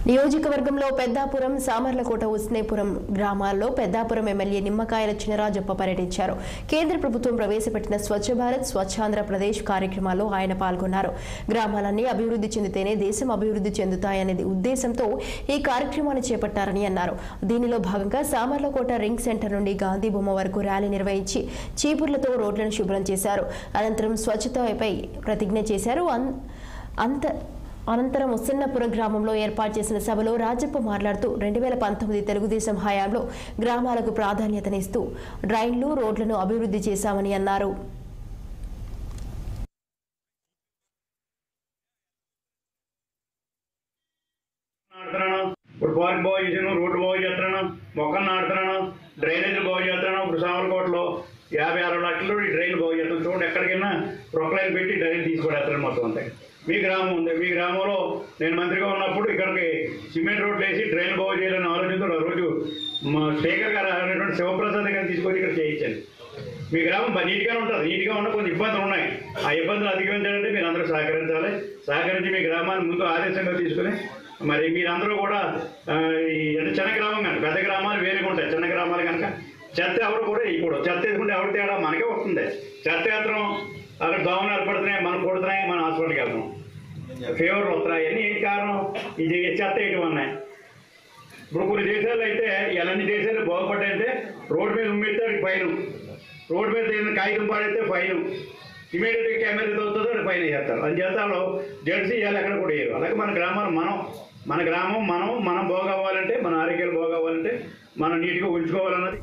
నియోజకవర్గంలో పెద్దాపురం, సామర్లకోట, ఉస్నేపురం గ్రామాల్లో పెద్దాపురం ఎమ్మెల్యే నిమ్మకాయల చినరాజప్ప పర్యటించారు. కేంద్ర ప్రభుత్వం ప్రవేశపెట్టిన స్వచ్ఛ భారత్, స్వచ్ఛాంధ్రప్రదేశ్ కార్యక్రమాల్లో ఆయన పాల్గొన్నారు. గ్రామాలన్నీ అభివృద్ధి చెందితేనే దేశం అభివృద్ధి చెందుతాయనే ఉద్దేశంతో ఈ కార్యక్రమాన్ని చేపట్టారని అన్నారు. దీనిలో భాగంగా సామర్లకోట రింగ్ సెంటర్ నుండి గాంధీ బొమ్మ వరకు ర్యాలీ నిర్వహించి చీపుర్లతో రోడ్లను శుభ్రం చేశారు. అనంతరం స్వచ్ఛతపై ప్రతిజ్ఞ చేశారు. అనంతరం ఉస్సన్నపురం గ్రామంలో ఏర్పాటు చేసిన సభలో రాజప్ప మాట్లాడుతూ 2019 తెలుగుదేశం హయాంలో గ్రామాలకు ప్రాధాన్యతనిస్తూ డ్రైన్లు, రోడ్లను అభివృద్ధి చేశామని అన్నారు. పార్క్ బాగు చేశాను, రోడ్డు బాగు చేస్తున్నాను, మొక్కలు నాడుతున్నాను, డ్రైనేజీలు బాగు చేస్తున్నాను. ఇప్పుడు సామర్లకోటలో 50-60 లక్షలు ఈ డ్రైన్లు బాగు చేస్తాను. చూడండి, ఎక్కడికైనా ప్రొక్లైన్ పెట్టి డ్రైన్ తీసుకునేస్తాను మొత్తం అంతా. మీ గ్రామం ఉంది, మీ గ్రామంలో నేను మంత్రిగా ఉన్నప్పుడు ఇక్కడికి సిమెంట్ రోడ్లు వేసి డ్రైన్ బాగు చేయాలని ఆలోచనతో ఆ రోజు మా స్పీకర్ గారు అనేటువంటి శివప్రసాద్ గారిని తీసుకొని ఇక్కడ చేయించాను. మీ గ్రామం నీట్గానే ఉంటుంది. నీట్గా ఉన్న కొన్ని ఇబ్బందులు ఉన్నాయి. ఆ ఇబ్బందులు అధిగమించాలంటే మీరు అందరూ సహకరించాలి. సహకరించి మీ గ్రామాన్ని ముందు ఆదేశంగా తీసుకుని మరి మీరందరూ కూడా చిన్న గ్రామం కనుక, పెద్ద గ్రామాలు వేరేగా ఉంటాయి. చిన్న గ్రామాలు కనుక చెత్త ఎవరు కూడా వేయకూడదు. చెత్త వేసుకుంటే ఎవరి తేడా మనకే వస్తుంది. చెత్త వేస్తాం, అక్కడ దోమలు ఏర్పడుతున్నాయి, మనం కొడుతున్నాయి, మనం హాస్పిటల్కి వెళ్తాం, ఫీవర్లు వస్తున్నాయి. అన్నీ ఏంటి కారణం? ఇది చెత్త వేయటం ఉన్నాయి. ఇప్పుడు కొన్ని దేశాలు అయితే ఎలాంటి దేశాలు బాగుపడ్డాయంటే రోడ్డు మీద ఉమ్మెత్తే ఫైన్, రోడ్డు మీద ఏదైనా కాగితం పాడైతే ఫైన్, ఇమీడియట్గా కెమెరా అవుతుందో అది ఫైన్ చేస్తారు. అది చేస్తాలో జెర్సీ ఇవ్వాలి, ఎక్కడ కూడా వేయరు. అలాగే మన గ్రామాలు మన గ్రామం మనం బాగవ్వాలంటే, మన ఆరోగ్యాలు బాగవ్వాలంటే మనం నీట్గా ఉంచుకోవాలన్నది